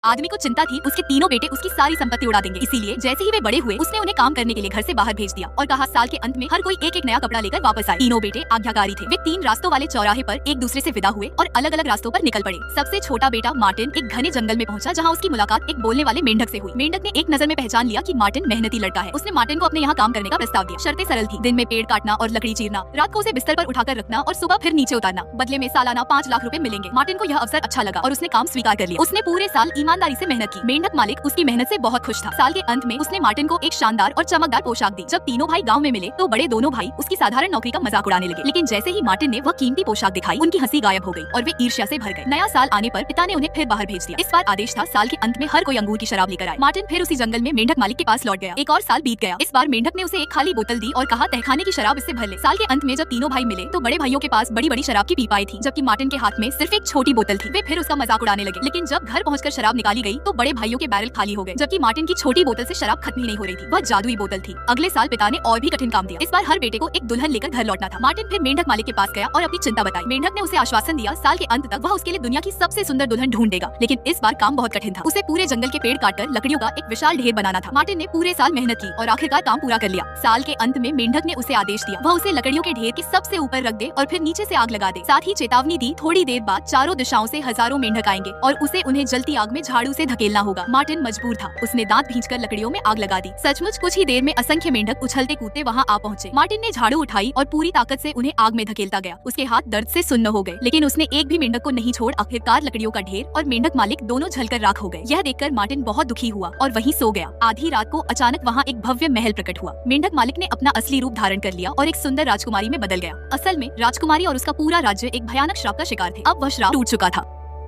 आदमी को चिंता थी उसके तीनों बेटे उसकी सारी संपत्ति उड़ा देंगे, इसीलिए जैसे ही वे बड़े हुए उसने उन्हें काम करने के लिए घर से बाहर भेज दिया और कहा साल के अंत में हर कोई एक एक नया कपड़ा लेकर वापस आए। तीनों बेटे आज्ञाकारी थे। वे 3 रास्तों वाले चौराहे पर एक दूसरे से विदा हुए और अलग अलग रास्तों पर निकल पड़े। सबसे छोटा बेटा मार्टिन एक घने जंगल में पहुंचा, जहां उसकी मुलाकात एक बोलने वाले मेंढक से हुई। मेंढक ने एक नजर में पहचान लिया कि मार्टिन मेहनती लड़का है। उसने मार्टिन को अपने यहाँ काम करने का प्रस्ताव दिया। शर्तें सरल थी, दिन में पेड़ काटना और लकड़ी चीरना, रात को उसे बिस्तर पर उठाकर रखना और सुबह फिर नीचे उतारना। बदले में सालाना 5 लाख रुपए मिलेंगे। मार्टिन को यह अवसर अच्छा लगा और उसने काम स्वीकार कर लिया। उसने पूरे साल ईमानदारी से मेहनत की। मेंढक मालिक उसकी मेहनत से बहुत खुश था। साल के अंत में उसने मार्टिन को एक शानदार और चमकदार पोशाक दी। जब तीनों भाई गांव में मिले तो बड़े दोनों भाई उसकी साधारण नौकरी का मजाक उड़ाने लगे, लेकिन जैसे ही मार्टिन ने वह कीमती पोशाक दिखाई उनकी हंसी गायब हो गई और वे ईर्ष्या से भर गए। नया साल आने पर पिता ने उन्हें फिर बाहर भेज दिया। इस बार आदेश था साल के अंत में हर कोई अंगूर की शराब लेकर आए। मार्टिन फिर उसी जंगल में मेंढक मालिक के पास लौट गया। एक और साल बीत गया। इस बार मेंढक ने उसे एक खाली बोतल दी और कहा तहखाने की शराब इससे भर ले। साल के अंत में जब तीनों भाई मिले तो बड़े भाइयों के पास बड़ी बड़ी शराब की पीपाई थी, जबकि मार्टिन के हाथ में सिर्फ एक छोटी बोतल थी। वे फिर उसका मजाक उड़ाने लगे, लेकिन जब घर पहुंचकर शराब निकाली गई तो बड़े भाइयों के बैरल खाली हो गए, जबकि मार्टिन की छोटी बोतल से शराब खत्म ही नहीं हो रही थी। वह जादुई बोतल थी। अगले साल पिता ने और भी कठिन काम दिया। इस बार हर बेटे को एक दुल्हन लेकर घर लौटना था। मार्टिन फिर मेंढक मालिक के पास गया और अपनी चिंता बताई। मेंढक ने उसे आश्वासन दिया साल के अंत तक वह उसके लिए दुनिया की सबसे सुंदर दुल्हन ढूंढ देगा, लेकिन इस बार काम बहुत कठिन था। उसे पूरे जंगल के पेड़ काटकर लकड़ियों का एक विशाल ढेर बनाना था। मार्टिन ने पूरे साल मेहनत की और आखिरकार काम पूरा कर लिया। साल के अंत में मेंढक ने उसे आदेश दिया वह उसे लकड़ियों के ढेर के सबसे ऊपर रख दे और फिर नीचे से आग लगा दे। साथ ही चेतावनी दी थोड़ी देर बाद चारों दिशाओं से हजारों मेंढक आएंगे और उसे उन्हें जलती आग में झाड़ू से धकेलना होगा। मार्टिन मजबूर था। उसने दांत भींचकर लकड़ियों में आग लगा दी। सचमुच कुछ ही देर में असंख्य मेंढक उछलते कूदते वहां आ पहुंचे। मार्टिन ने झाड़ू उठाई और पूरी ताकत से उन्हें आग में धकेलता गया। उसके हाथ दर्द से सुन्न हो गए, लेकिन उसने एक भी मेंढक को नहीं छोड़ आखिरकार लकड़ियों का ढेर और मेंढक मालिक दोनों जलकर राख हो गए। यह देखकर मार्टिन बहुत दुखी हुआ और वहीं सो गया। आधी रात को अचानक वहाँ एक भव्य महल प्रकट हुआ। मेंढक मालिक ने अपना असली रूप धारण कर लिया और एक सुंदर राजकुमारी में बदल गया। असल में राजकुमारी और उसका पूरा राज्य एक भयानक श्राप का शिकार थे। अब वह श्राप टूट चुका था।